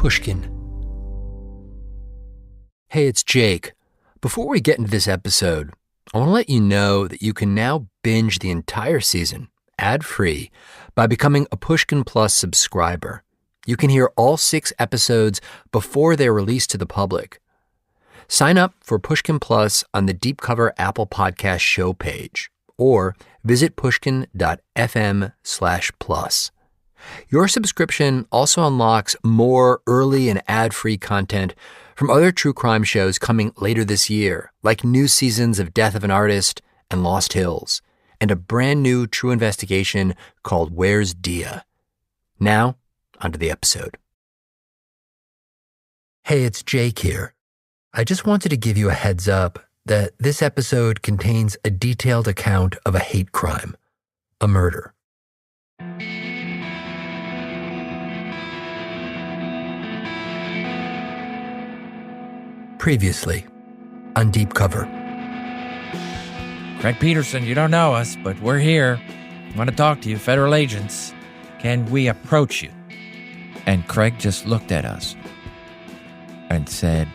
Pushkin. Hey, it's Jake. Before we get into this episode, I want to let you know that you can now binge the entire season, ad-free, by becoming a Pushkin Plus subscriber. You can hear all 6 episodes before they're released to the public. Sign up for Pushkin Plus on the Deep Cover Apple Podcast show page, or visit pushkin.fm/plus. Your subscription also unlocks more early and ad-free content from other true crime shows coming later this year, like new seasons of Death of an Artist and Lost Hills, and a brand new true investigation called Where's Dia? Now, onto the episode. Hey, it's Jake here. I just wanted to give you a heads up that this episode contains a detailed account of a hate crime, a murder. Previously, on Deep Cover. Craig Peterson, you don't know us, but we're here. I want to talk to you, federal agents. Can we approach you? And Craig just looked at us and said,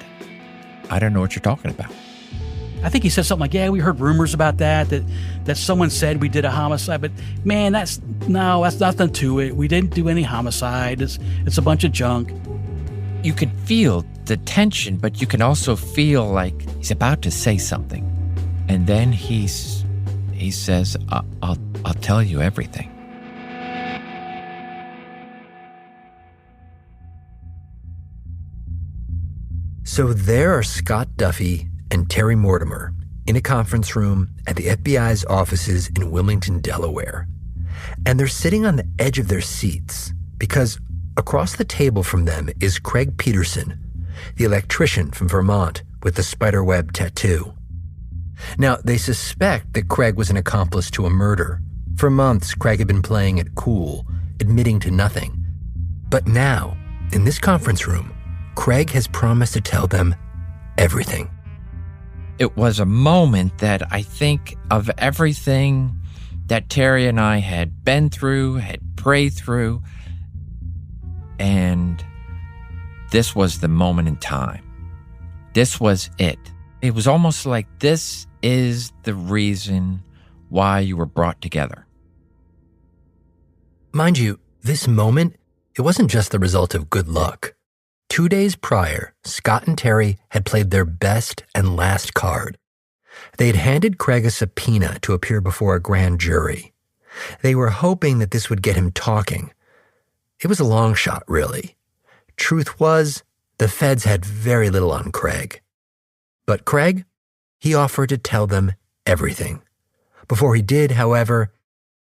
I don't know what you're talking about. I think he said something like, yeah, we heard rumors about that someone said we did a homicide, but man, that's nothing to it. We didn't do any homicide. It's a bunch of junk. You could feel the tension, but you can also feel like he's about to say something. And then he says, I'll tell you everything. So there are Scott Duffy and Terry Mortimer in a conference room at the FBI's offices in Wilmington, Delaware. And they're sitting on the edge of their seats because across the table from them is Craig Peterson, the electrician from Vermont with the spiderweb tattoo. Now, they suspect that Craig was an accomplice to a murder. For months, Craig had been playing it cool, admitting to nothing. But now, in this conference room, Craig has promised to tell them everything. It was a moment that I think of everything that Terry and I had been through, had prayed through, and this was the moment in time. This was it. It was almost like this is the reason why you were brought together. Mind you, this moment, it wasn't just the result of good luck. 2 days prior, Scott and Terry had played their best and last card. They had handed Craig a subpoena to appear before a grand jury. They were hoping that this would get him talking. It was a long shot, really. Truth was, the feds had very little on Craig. But Craig, he offered to tell them everything. Before he did, however,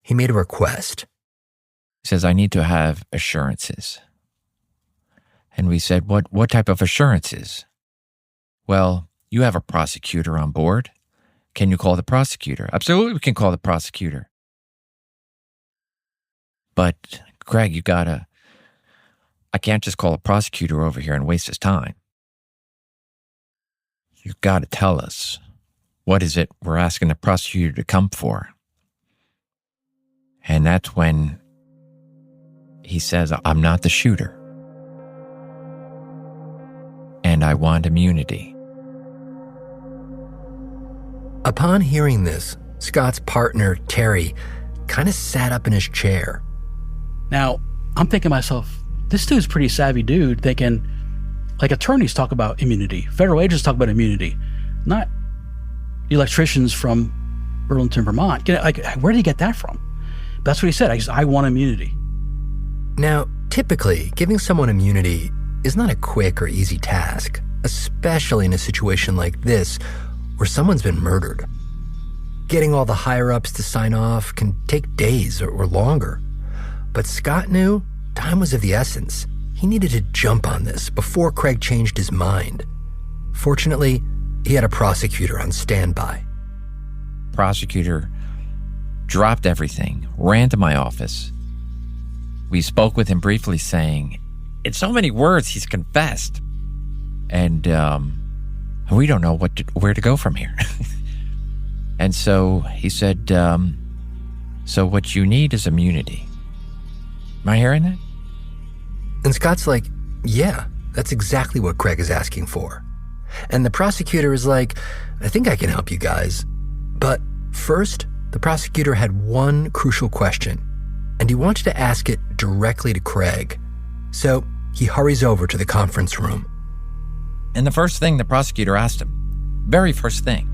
he made a request. He says, I need to have assurances. And we said, what type of assurances? Well, you have a prosecutor on board. Can you call the prosecutor? Absolutely, we can call the prosecutor. But, Craig, I can't just call a prosecutor over here and waste his time. You've got to tell us, what is it we're asking the prosecutor to come for? And that's when he says, I'm not the shooter. And I want immunity. Upon hearing this, Scott's partner, Terry, kind of sat up in his chair. Now, I'm thinking to myself, this dude's a pretty savvy dude, thinking, like attorneys talk about immunity, federal agents talk about immunity, not electricians from Burlington, Vermont. Like, where did he get that from? That's what he said. I want immunity. Now, typically, giving someone immunity is not a quick or easy task, especially in a situation like this where someone's been murdered. Getting all the higher-ups to sign off can take days or longer. But Scott knew time was of the essence. He needed to jump on this before Craig changed his mind. Fortunately, he had a prosecutor on standby. Prosecutor dropped everything, ran to my office. We spoke with him briefly, saying, in so many words, he's confessed. And we don't know where to go from here. And so he said, so what you need is immunity. Am I hearing that? And Scott's like, yeah, that's exactly what Craig is asking for. And the prosecutor is like, I think I can help you guys. But first, the prosecutor had one crucial question, and he wanted to ask it directly to Craig. So he hurries over to the conference room. And the first thing the prosecutor asked him, very first thing,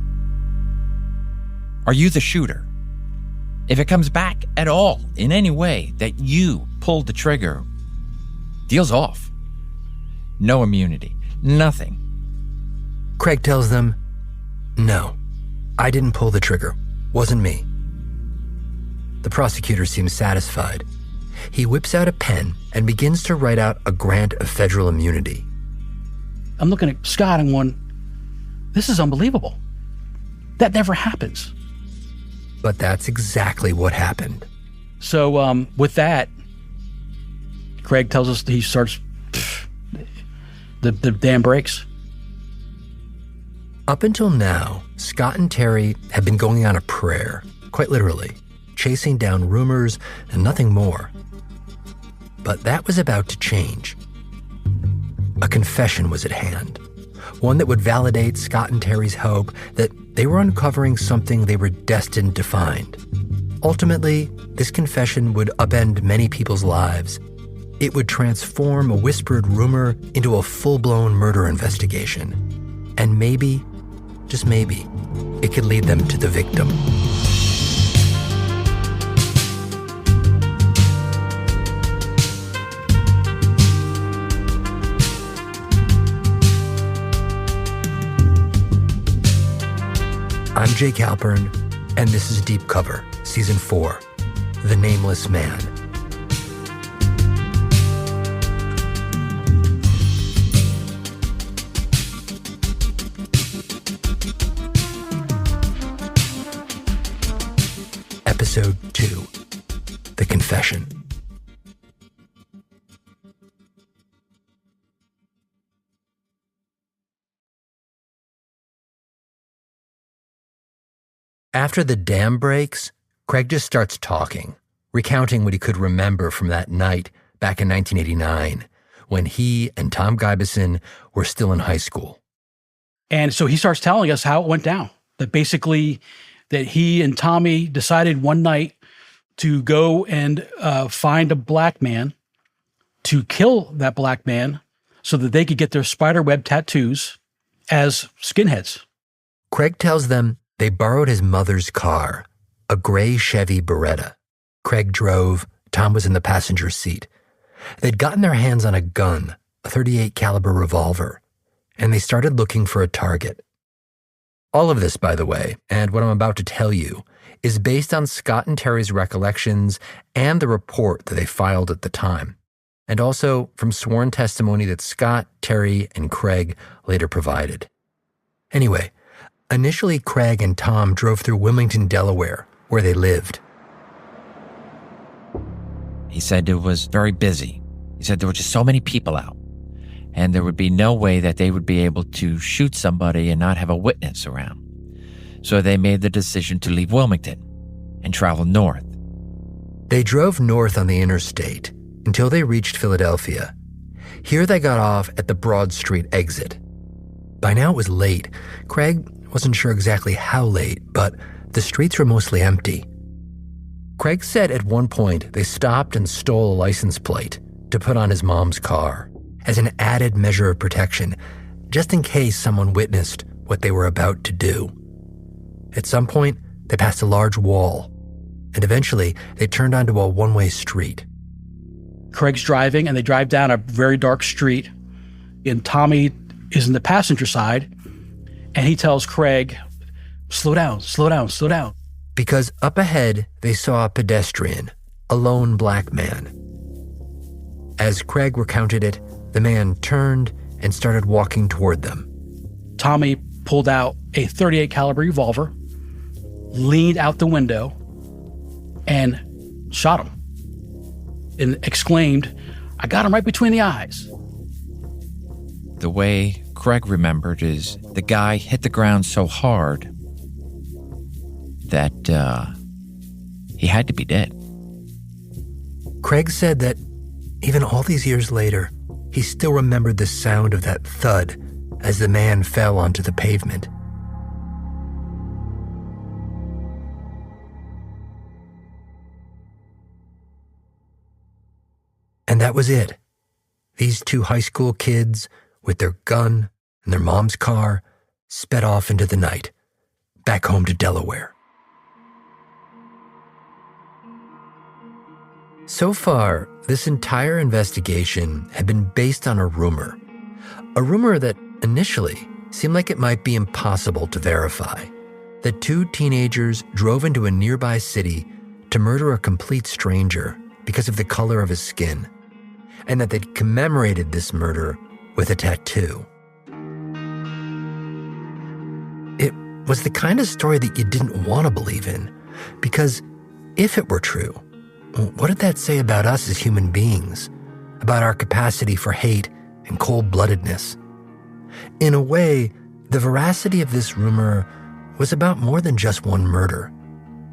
are you the shooter? If it comes back at all in any way that you pulled the trigger, deal's off. No immunity, nothing. Craig tells them, no, I didn't pull the trigger. Wasn't me. The prosecutor seems satisfied. He whips out a pen and begins to write out a grant of federal immunity. I'm looking at Scott and going, this is unbelievable. That never happens. But that's exactly what happened. So with that, Craig tells us that he starts the dam breaks. Up until now, Scott and Terry had been going on a prayer, quite literally, chasing down rumors and nothing more. But that was about to change. A confession was at hand, one that would validate Scott and Terry's hope that they were uncovering something they were destined to find. Ultimately, this confession would upend many people's lives. It would transform a whispered rumor into a full-blown murder investigation. And maybe, just maybe, it could lead them to the victim. I'm Jake Halpern, and this is Deep Cover, Season 4, The Nameless Man. Episode 2, The Confession. After the dam breaks, Craig just starts talking, recounting what he could remember from that night back in 1989, when he and Tom Gibson were still in high school. And so he starts telling us how it went down. That basically, that he and Tommy decided one night to go and find a black man, to kill that black man so that they could get their spiderweb tattoos as skinheads. Craig tells them they borrowed his mother's car, a gray Chevy Beretta. Craig drove, Tom was in the passenger seat. They'd gotten their hands on a gun, a .38 caliber revolver, and they started looking for a target. All of this, by the way, and what I'm about to tell you, is based on Scott and Terry's recollections and the report that they filed at the time, and also from sworn testimony that Scott, Terry, and Craig later provided. Anyway, initially, Craig and Tom drove through Wilmington, Delaware, where they lived. He said it was very busy. He said there were just so many people out, and there would be no way that they would be able to shoot somebody and not have a witness around. So they made the decision to leave Wilmington and travel north. They drove north on the interstate until they reached Philadelphia. Here they got off at the Broad Street exit. By now it was late. Craig wasn't sure exactly how late, but the streets were mostly empty. Craig said at one point they stopped and stole a license plate to put on his mom's car as an added measure of protection, just in case someone witnessed what they were about to do. At some point, they passed a large wall, and eventually they turned onto a one-way street. Craig's driving, and they drive down a very dark street, and Tommy is in the passenger side, and he tells Craig, slow down, slow down, slow down. Because up ahead, they saw a pedestrian, a lone black man. As Craig recounted it, the man turned and started walking toward them. Tommy pulled out a .38 caliber revolver, leaned out the window, and shot him, and exclaimed, I got him right between the eyes. The way Craig remembered is the guy hit the ground so hard that he had to be dead. Craig said that even all these years later, he still remembered the sound of that thud as the man fell onto the pavement. And that was it. These two high school kids, with their gun and their mom's car, sped off into the night, back home to Delaware. So far, this entire investigation had been based on a rumor that initially seemed like it might be impossible to verify, that two teenagers drove into a nearby city to murder a complete stranger because of the color of his skin, and that they'd commemorated this murder with a tattoo. It was the kind of story that you didn't want to believe in, because if it were true, what did that say about us as human beings, about our capacity for hate and cold-bloodedness? In a way, the veracity of this rumor was about more than just one murder.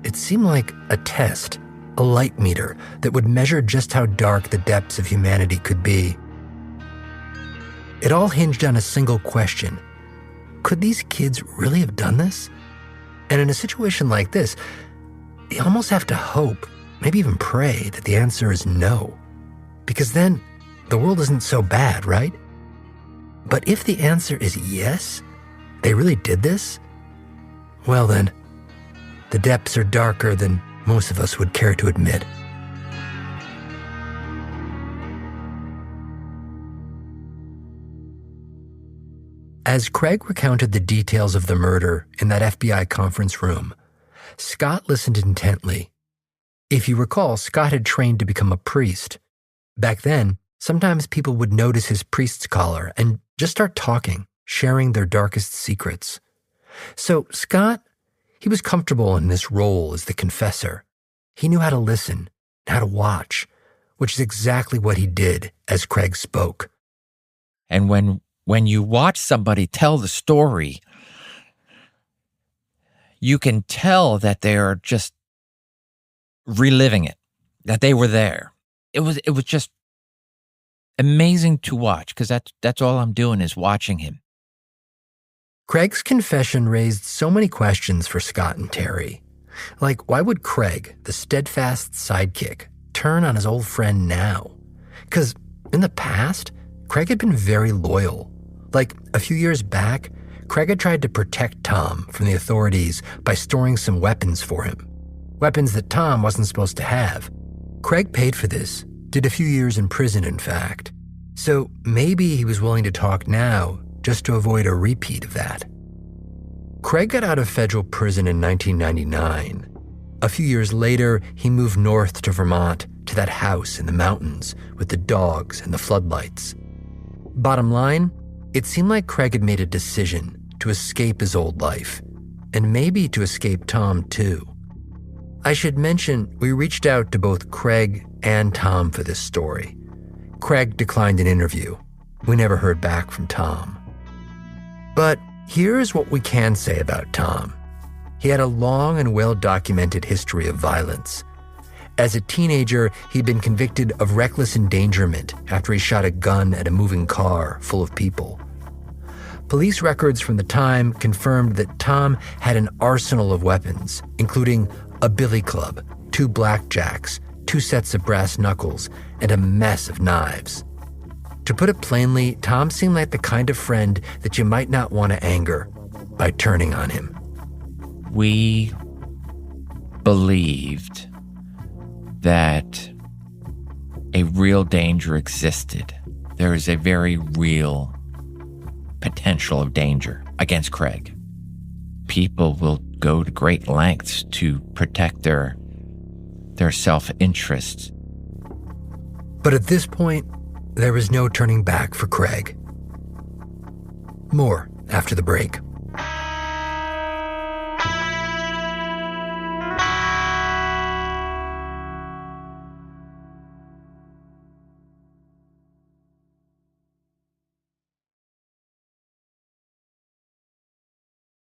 It seemed like a test, a light meter that would measure just how dark the depths of humanity could be. It all hinged on a single question. Could these kids really have done this? And in a situation like this, you almost have to hope, maybe even pray, that the answer is no. Because then the world isn't so bad, right? But if the answer is yes, they really did this, well then, the depths are darker than most of us would care to admit. As Craig recounted the details of the murder in that FBI conference room, Scott listened intently. If you recall, Scott had trained to become a priest. Back then, sometimes people would notice his priest's collar and just start talking, sharing their darkest secrets. So Scott, he was comfortable in this role as the confessor. He knew how to listen, how to watch, which is exactly what he did as Craig spoke. And when you watch somebody tell the story, you can tell that they are just reliving it, that they were there. It was just amazing to watch, because that's all I'm doing is watching him. Craig's confession raised so many questions for Scott and Terry. Like, why would Craig, the steadfast sidekick, turn on his old friend now? Because in the past, Craig had been very loyal. Like, a few years back, Craig had tried to protect Tom from the authorities by storing some weapons for him. Weapons that Tom wasn't supposed to have. Craig paid for this, did a few years in prison, in fact. So maybe he was willing to talk now just to avoid a repeat of that. Craig got out of federal prison in 1999. A few years later, he moved north to Vermont to that house in the mountains with the dogs and the floodlights. Bottom line, it seemed like Craig had made a decision to escape his old life, and maybe to escape Tom too. I should mention, we reached out to both Craig and Tom for this story. Craig declined an interview. We never heard back from Tom. But here's what we can say about Tom. He had a long and well-documented history of violence. As a teenager, he'd been convicted of reckless endangerment after he shot a gun at a moving car full of people. Police records from the time confirmed that Tom had an arsenal of weapons, including a billy club, 2 blackjacks, 2 sets of brass knuckles, and a mess of knives. To put it plainly, Tom seemed like the kind of friend that you might not want to anger by turning on him. We believed that a real danger existed. There is a very real potential of danger against Craig. People will go to great lengths to protect their self-interests. But at this point, there was no turning back for Craig. More after the break.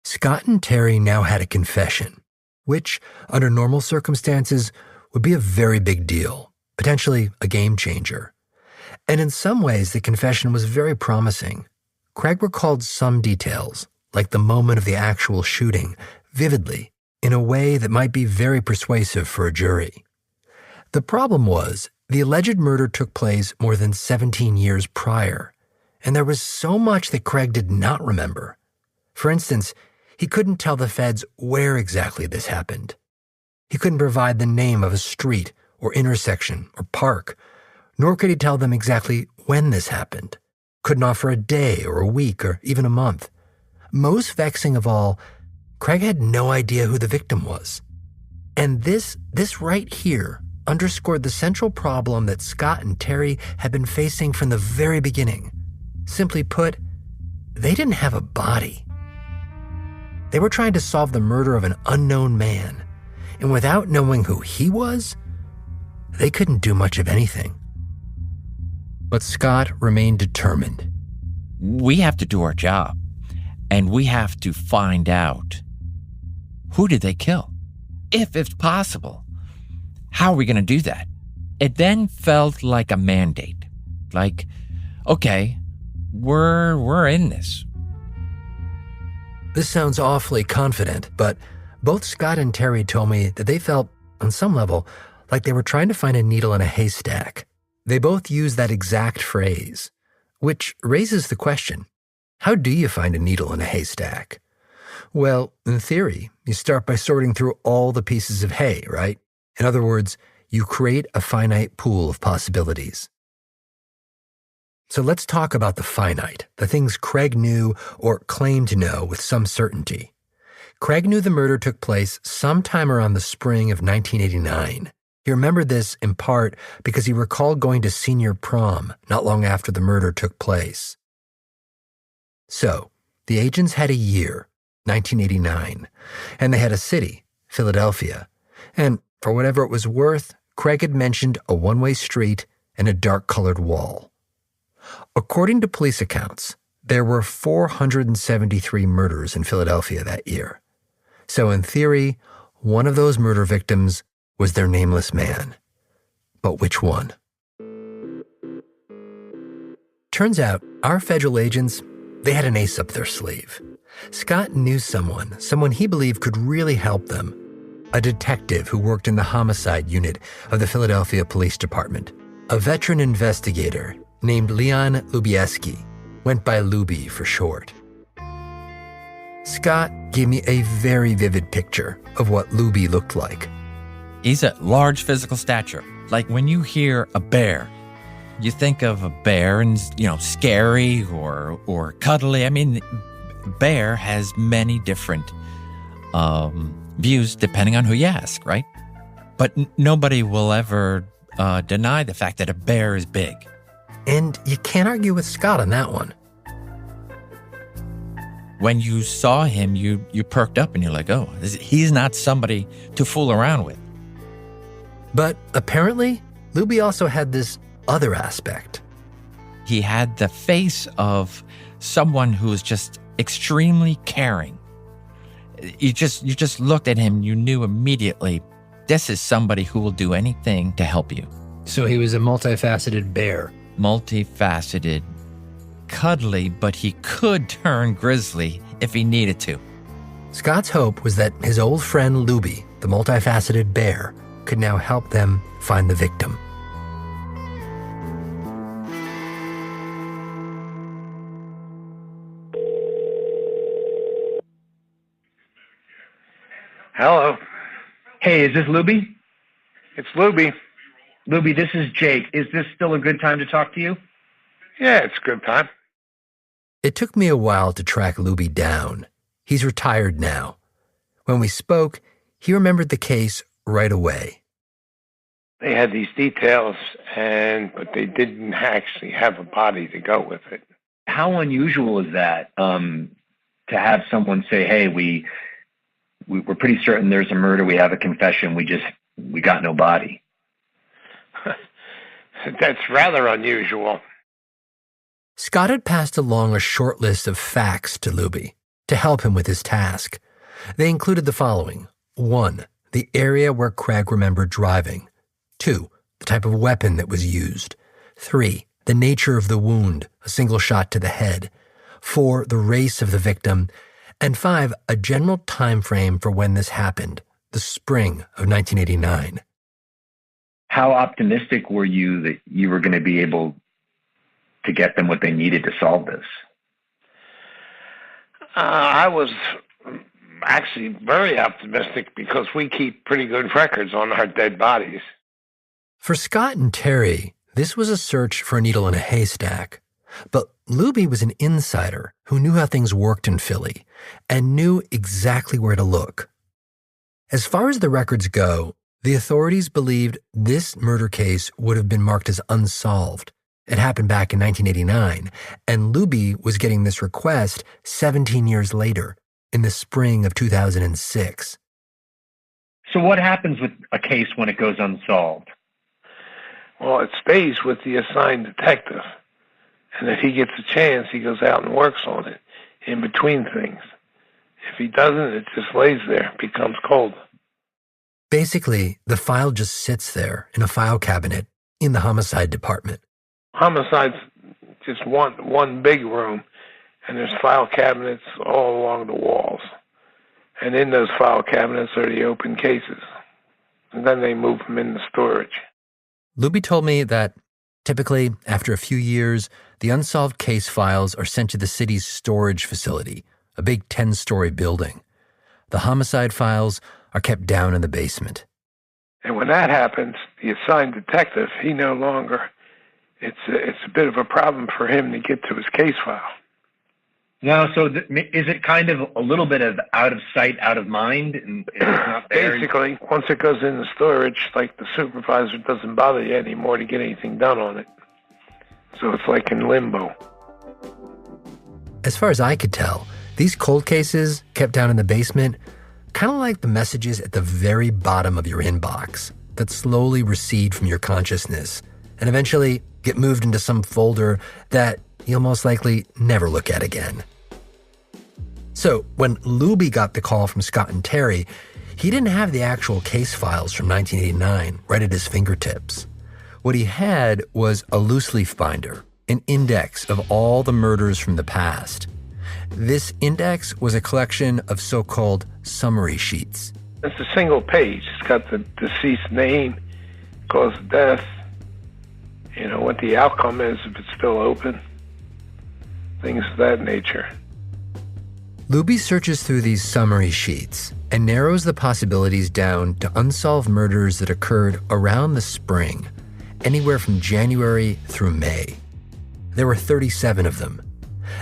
Scott and Terry now had a confession, which, under normal circumstances, would be a very big deal, potentially a game changer. And in some ways, the confession was very promising. Craig recalled some details, like the moment of the actual shooting, vividly, in a way that might be very persuasive for a jury. The problem was, the alleged murder took place more than 17 years prior, and there was so much that Craig did not remember. For instance, he couldn't tell the feds where exactly this happened. He couldn't provide the name of a street or intersection or park, nor could he tell them exactly when this happened. Couldn't offer a day or a week or even a month. Most vexing of all, Craig had no idea who the victim was. And this right here underscored the central problem that Scott and Terry had been facing from the very beginning. Simply put, they didn't have a body. They were trying to solve the murder of an unknown man, and without knowing who he was, they couldn't do much of anything. But Scott remained determined. We have to do our job, and we have to find out, who did they kill? If it's possible. How are we going to do that? It then felt like a mandate. Like, okay, we're in this. This sounds awfully confident, but both Scott and Terry told me that they felt, on some level, like they were trying to find a needle in a haystack. They both used that exact phrase, which raises the question, how do you find a needle in a haystack? Well, in theory, you start by sorting through all the pieces of hay, right? In other words, you create a finite pool of possibilities. So let's talk about the finite, the things Craig knew or claimed to know with some certainty. Craig knew the murder took place sometime around the spring of 1989. He remembered this in part because he recalled going to senior prom not long after the murder took place. So, the agents had a year, 1989, and they had a city, Philadelphia. And for whatever it was worth, Craig had mentioned a one-way street and a dark-colored wall. According to police accounts, there were 473 murders in Philadelphia that year. So in theory, one of those murder victims was their nameless man. But which one? Turns out, our federal agents, they had an ace up their sleeve. Scott knew someone he believed could really help them. A detective who worked in the homicide unit of the Philadelphia Police Department. A veteran investigator named Leon Lubieski, went by Luby for short. Scott gave me a very vivid picture of what Luby looked like. He's a large physical stature. Like when you hear a bear, you think of a bear and, scary or cuddly. I mean, bear has many different views depending on who you ask, right? But nobody will ever deny the fact that a bear is big. And you can't argue with Scott on that one. When you saw him, you perked up and you're like, oh, he's not somebody to fool around with. But apparently, Luby also had this other aspect. He had the face of someone who was just extremely caring. You just looked at him, you knew immediately, this is somebody who will do anything to help you. So he was a multifaceted bear. Multifaceted, cuddly, but he could turn grisly if he needed to. Scott's hope was that his old friend Luby, the multifaceted bear, could now help them find the victim. Hello. Hey, is this Luby? It's Luby. Luby, this is Jake. Is this still a good time to talk to you? Yeah, it's a good time. It took me a while to track Luby down. He's retired now. When we spoke, he remembered the case right away. They had these details, but they didn't actually have a body to go with it. How unusual is that to have someone say, hey, we're pretty certain there's a murder, we have a confession, we got no body? That's rather unusual. Scott had passed along a short list of facts to Luby to help him with his task. They included the following. 1, the area where Craig remembered driving. 2, the type of weapon that was used. 3, the nature of the wound, a single shot to the head, 4, the race of the victim, and 5, a general time frame for when this happened, the spring of 1989. How optimistic were you that you were going to be able to get them what they needed to solve this? I was actually very optimistic because we keep pretty good records on our dead bodies. For Scott and Terry, this was a search for a needle in a haystack. But Luby was an insider who knew how things worked in Philly and knew exactly where to look. As far as the records go, the authorities believed this murder case would have been marked as unsolved. It happened back in 1989, and Luby was getting this request 17 years later, in the spring of 2006. So what happens with a case when it goes unsolved? Well, it stays with the assigned detective. And if he gets a chance, he goes out and works on it in between things. If he doesn't, it just lays there, becomes cold. Basically, the file just sits there in a file cabinet in the homicide department. Homicide's just one big room, and there's file cabinets all along the walls. And in those file cabinets are the open cases. And then they move them into storage. Luby told me that typically, after a few years, the unsolved case files are sent to the city's storage facility, a big 10-story building. The homicide files are kept down in the basement. And when that happens, the assigned detective, he no longer, it's a bit of a problem for him to get to his case file. No, so is it kind of a little bit of out of sight, out of mind? And it's not there? Basically, once it goes into storage, like the supervisor doesn't bother you anymore to get anything done on it. So it's like in limbo. As far as I could tell, these cold cases kept down in the basement, kind of like the messages at the very bottom of your inbox that slowly recede from your consciousness and eventually get moved into some folder that you'll most likely never look at again. So when Luby got the call from Scott and Terry, he didn't have the actual case files from 1989 right at his fingertips. What he had was a loose leaf binder, an index of all the murders from the past. This index was a collection of so-called summary sheets. It's a single page. It's got the deceased name, cause of death, what the outcome is if it's still open, things of that nature. Luby searches through these summary sheets and narrows the possibilities down to unsolved murders that occurred around the spring, anywhere from January through May. There were 37 of them.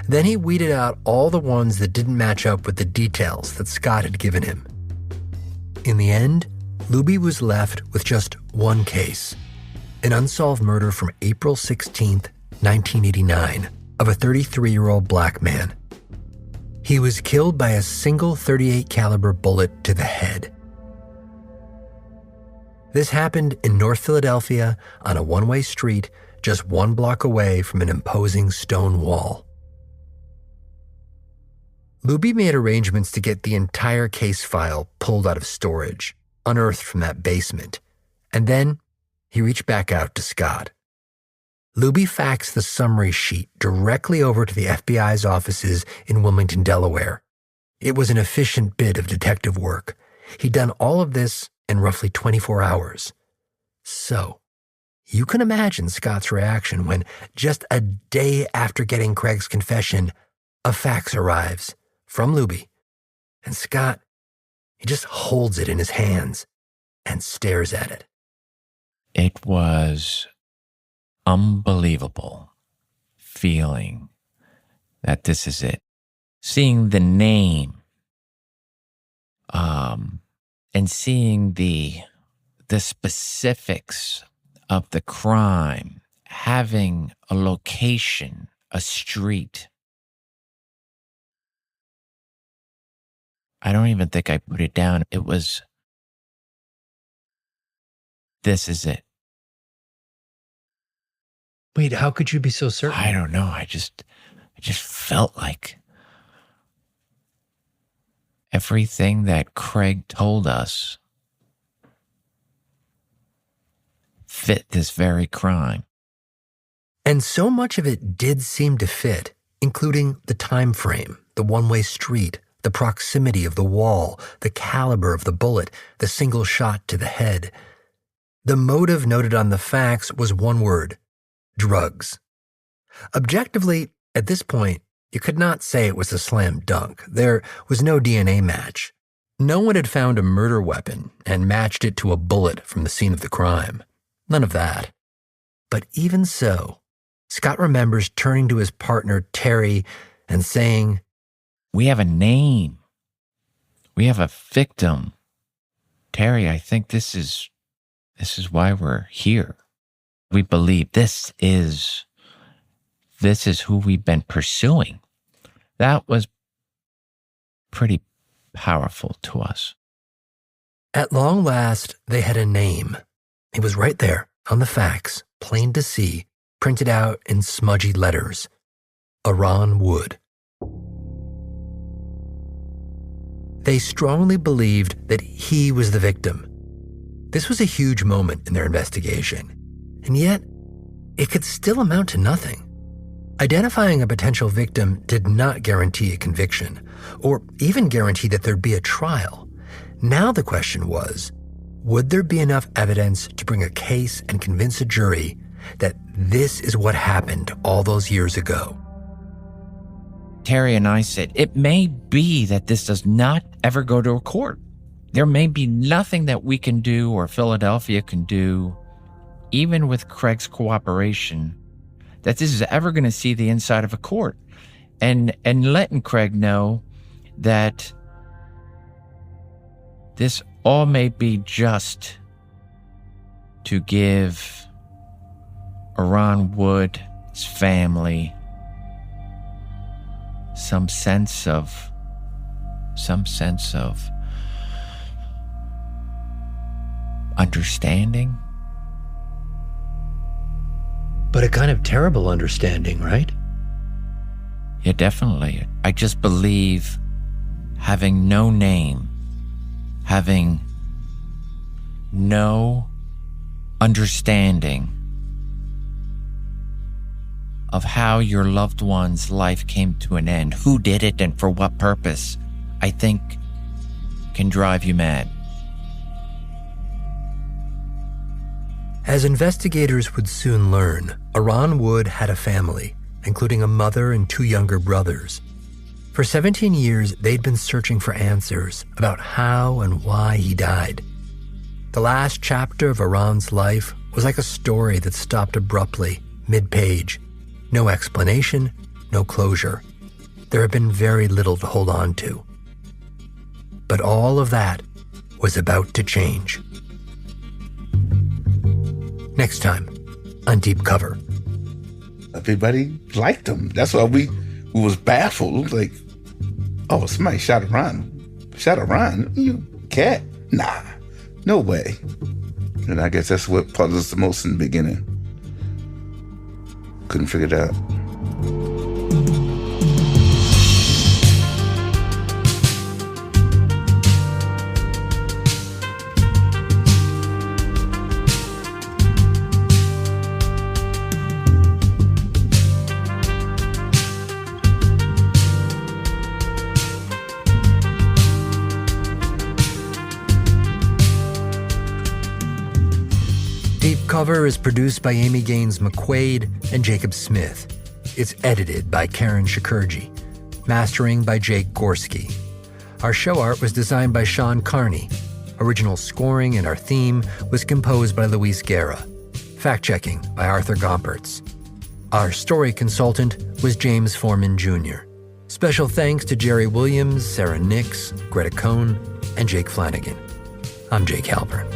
Then he weeded out all the ones that didn't match up with the details that Scott had given him. In the end, Luby was left with just one case, an unsolved murder from April 16th, 1989, of a 33-year-old black man. He was killed by a single .38 caliber bullet to the head. This happened in North Philadelphia on a one-way street just 1 block away from an imposing stone wall. Luby made arrangements to get the entire case file pulled out of storage, unearthed from that basement, and then he reached back out to Scott. Luby faxed the summary sheet directly over to the FBI's offices in Wilmington, Delaware. It was an efficient bit of detective work. He'd done all of this in roughly 24 hours. So, you can imagine Scott's reaction when, just a day after getting Craig's confession, a fax arrives from Luby. And Scott, he just holds it in his hands and stares at it. It was unbelievable feeling that this is it. Seeing the name, and seeing the specifics of the crime, having a location, a street. I don't even think I put it down. It was, this is it. Wait, how could you be so certain? I don't know. I just felt like everything that Craig told us fit this very crime. And so much of it did seem to fit, including the time frame, the one-way street, the proximity of the wall, the caliber of the bullet, the single shot to the head. The motive noted on the facts was one word: drugs. Objectively, at this point, you could not say it was a slam dunk. There was no DNA match. No one had found a murder weapon and matched it to a bullet from the scene of the crime. None of that. But even so, Scott remembers turning to his partner, Terry, and saying, "We have a name. We have a victim. Terry, I think this is why we're here. We believe this is who we've been pursuing." That was pretty powerful to us. At long last, they had a name. It was right there on the facts, plain to see, printed out in smudgy letters: Aron Wood. They strongly believed that he was the victim. This was a huge moment in their investigation, and yet it could still amount to nothing. Identifying a potential victim did not guarantee a conviction, or even guarantee that there'd be a trial. Now the question was, would there be enough evidence to bring a case and convince a jury that this is what happened all those years ago? Terry and I said, it may be that this does not ever go to a court. There may be nothing that we can do or Philadelphia can do, even with Craig's cooperation, that this is ever going to see the inside of a court. And letting Craig know that this all may be just to give Aron Wood's family some sense of understanding. But a kind of terrible understanding, right? Yeah, definitely. I just believe having no name, having no understanding of how your loved one's life came to an end, who did it and for what purpose, I think can drive you mad. As investigators would soon learn, Aron Wood had a family, including a mother and 2 younger brothers. For 17 years, they'd been searching for answers about how and why he died. The last chapter of Aron's life was like a story that stopped abruptly, mid-page. No explanation, no closure. There had been very little to hold on to. But all of that was about to change. Next time on Deep Cover. Everybody liked him. That's why we was baffled. Like, oh, somebody shot Aron. Shot Aron? You cat? Nah, no way. And I guess that's what puzzled us the most in the beginning. Couldn't figure it out. Deep Cover is produced by Amy Gaines McQuaid and Jacob Smith. It's edited by Karen Shakurji. Mastering by Jake Gorski. Our show art was designed by Sean Carney. Original scoring and our theme was composed by Luis Guerra. Fact-checking by Arthur Gompertz. Our story consultant was James Foreman Jr. Special thanks to Jerry Williams, Sarah Nix, Greta Cohn, and Jake Flanagan. I'm Jake Halpern.